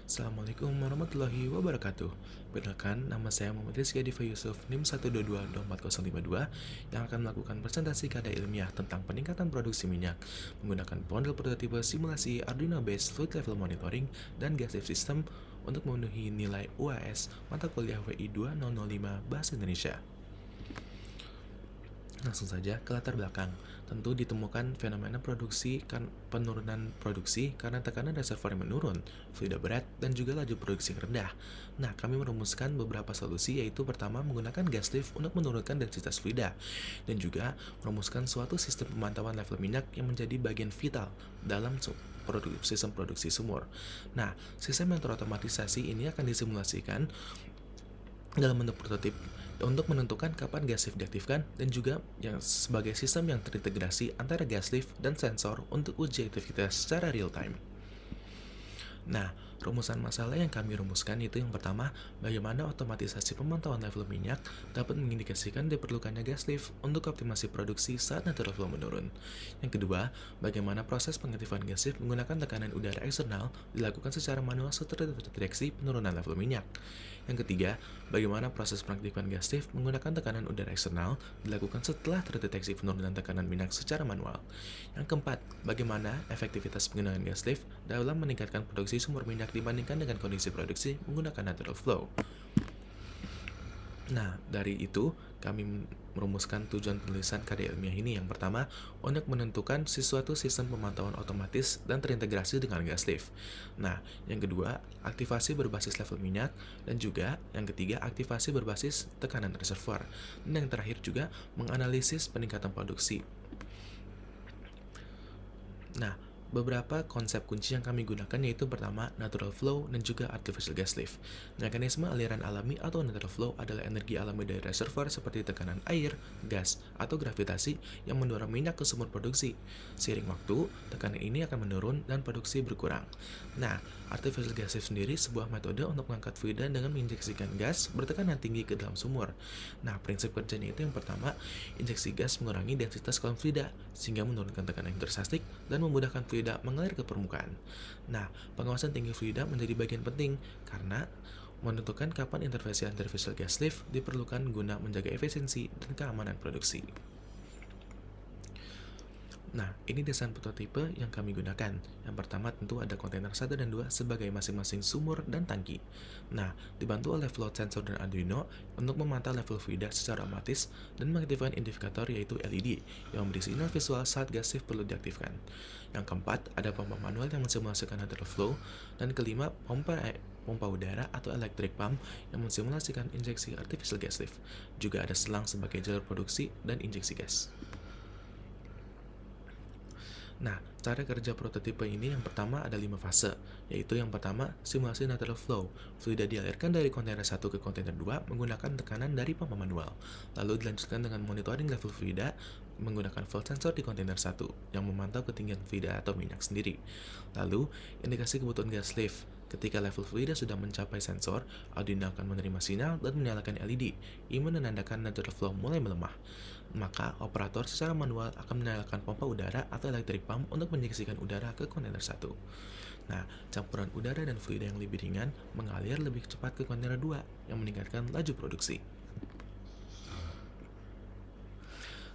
Assalamualaikum warahmatullahi wabarakatuh. Perkenalkan, nama saya Muhammad Rizky Adifa Yusuf, NIM 1222402, yang akan melakukan presentasi karya ilmiah tentang peningkatan produksi minyak menggunakan model prototipe simulasi Arduino Based Fluid Level Monitoring dan Gas Lift System untuk memenuhi nilai UAS mata kuliah WI 2005 Bahasa Indonesia. Langsung saja ke latar belakang. Tentu ditemukan fenomena penurunan produksi karena tekanan reservoir yang menurun, fluida berat, dan juga laju produksi yang rendah. Nah, kami merumuskan beberapa solusi, yaitu pertama menggunakan gas lift untuk menurunkan densitas fluida, dan juga merumuskan suatu sistem pemantauan level minyak yang menjadi bagian vital dalam sistem produksi sumur. Nah, sistem yang terotomatisasi ini akan disimulasikan dalam bentuk prototip untuk menentukan kapan gas lift diaktifkan dan juga yang sebagai sistem yang terintegrasi antara gas lift dan sensor untuk uji aktivitas secara real time. Nah, rumusan masalah yang kami rumuskan itu yang pertama, bagaimana otomatisasi pemantauan level minyak dapat mengindikasikan diperlukannya gas lift untuk optimasi produksi saat natural flow menurun. Yang kedua, bagaimana proses pengaktifan gas lift menggunakan tekanan udara eksternal dilakukan secara manual setelah terdeteksi penurunan level minyak. Yang ketiga, bagaimana proses pengaktifan gas lift menggunakan tekanan udara eksternal dilakukan setelah terdeteksi penurunan tekanan minyak secara manual. Yang keempat, bagaimana efektivitas penggunaan gas lift dalam meningkatkan produksi sumur minyak dibandingkan dengan kondisi produksi menggunakan natural flow. Nah, dari itu kami merumuskan tujuan penulisan karya ilmiah ini. Yang pertama, untuk menentukan sesuatu sistem pemantauan otomatis dan terintegrasi dengan gas lift. Nah, yang kedua, aktivasi berbasis level minyak, dan juga yang ketiga, aktivasi berbasis tekanan reservoir. Dan yang terakhir juga, menganalisis peningkatan produksi. Nah, beberapa konsep kunci yang kami gunakan yaitu pertama, natural flow dan juga artificial gas lift. Mekanisme aliran alami atau natural flow adalah energi alami dari reservoir seperti tekanan air, gas, atau gravitasi yang mendorong minyak ke sumur produksi. Seiring waktu, tekanan ini akan menurun dan produksi berkurang. Nah, artificial gas lift sendiri sebuah metode untuk mengangkat fluida dengan menginjeksikan gas bertekanan tinggi ke dalam sumur. Nah, prinsip kerjanya itu yang pertama, injeksi gas mengurangi densitas kolom fluida sehingga menurunkan tekanan hidrostastik dan memudahkan fluida mengalir ke permukaan. Nah, pengawasan tinggi fluida menjadi bagian penting karena menentukan kapan intervensi artificial gas lift diperlukan guna menjaga efisiensi dan keamanan produksi. Nah, ini desain prototipe yang kami gunakan. Yang pertama tentu ada kontainer 1 dan 2 sebagai masing-masing sumur dan tangki. Nah, dibantu oleh float sensor dan Arduino untuk memantau level fluida secara otomatis dan mengaktifkan indikator yaitu LED yang memberi sinyal visual saat gas lift perlu diaktifkan. Yang keempat, ada pompa manual yang mensimulasikan natural flow. Dan kelima, pompa udara atau electric pump yang mensimulasikan injeksi artificial gas lift. Juga ada selang sebagai jalur produksi dan injeksi gas. Nah, cara kerja prototipe ini yang pertama ada 5 fase, yaitu yang pertama, simulasi natural flow. Fluida dialirkan dari kontainer 1 ke kontainer 2 menggunakan tekanan dari pompa manual. Lalu dilanjutkan dengan monitoring level fluida menggunakan float sensor di kontainer 1 yang memantau ketinggian fluida atau minyak sendiri. Lalu, indikasi kebutuhan gas lift. Ketika level fluida sudah mencapai sensor, Arduino akan menerima sinyal dan menyalakan LED. Ini menandakan natural flow mulai melemah. Maka, operator secara manual akan menyalakan pompa udara atau electric pump untuk menginjeksikan udara ke kontainer 1. Nah, campuran udara dan fluida yang lebih ringan mengalir lebih cepat ke kontainer 2 yang meningkatkan laju produksi.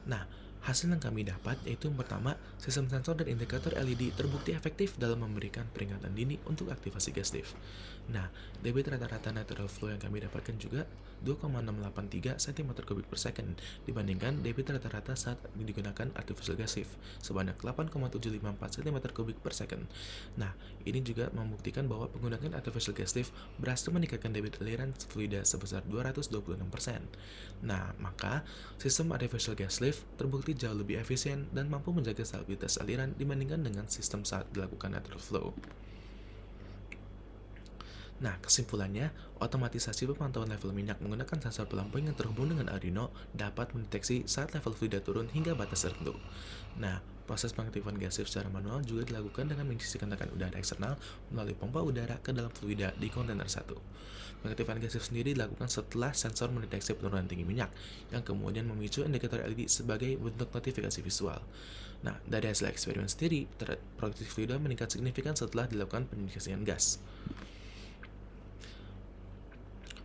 Nah, hasil yang kami dapat yaitu yang pertama, sistem sensor dan indikator LED terbukti efektif dalam memberikan peringatan dini untuk aktivasi gas lift. Nah, debit rata-rata natural flow yang kami dapatkan juga 2,683 cm3 per second dibandingkan debit rata-rata saat digunakan artificial gas lift sebanyak 8,754 cm3 per second. Nah, ini juga membuktikan bahwa penggunaan artificial gas lift berhasil meningkatkan debit aliran fluida sebesar 226%. Nah, maka sistem artificial gas lift terbukti jauh lebih efisien dan mampu menjaga stabilitas aliran dibandingkan dengan sistem saat dilakukan natural flow. Nah, kesimpulannya, otomatisasi pemantauan level minyak menggunakan sensor pelampung yang terhubung dengan Arduino dapat mendeteksi saat level fluida turun hingga batas tertentu. Nah, proses pengaktifan gas lift secara manual juga dilakukan dengan menginjeksikan tekanan udara eksternal melalui pompa udara ke dalam fluida di kontainer 1. Pengaktifan gas lift sendiri dilakukan setelah sensor mendeteksi penurunan tinggi minyak, yang kemudian memicu indikator LED sebagai bentuk notifikasi visual. Nah, dari hasil eksperimen sendiri, produksi fluida meningkat signifikan setelah dilakukan penginjeksian gas.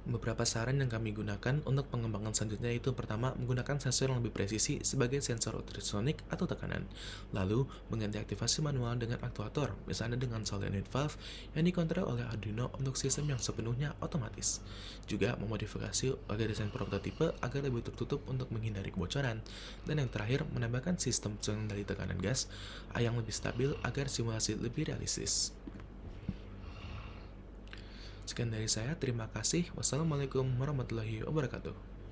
Beberapa saran yang kami gunakan untuk pengembangan selanjutnya itu pertama, menggunakan sensor yang lebih presisi sebagai sensor ultrasonik atau tekanan. Lalu, mengganti aktivasi manual dengan aktuator, misalnya dengan solenoid valve yang dikontrol oleh Arduino untuk sistem yang sepenuhnya otomatis. Juga memodifikasi desain prototipe agar lebih tertutup untuk menghindari kebocoran. Dan yang terakhir, menambahkan sistem pengendali tekanan gas yang lebih stabil agar simulasi lebih realistis. Sekian dari saya, terima kasih. Wassalamualaikum warahmatullahi wabarakatuh.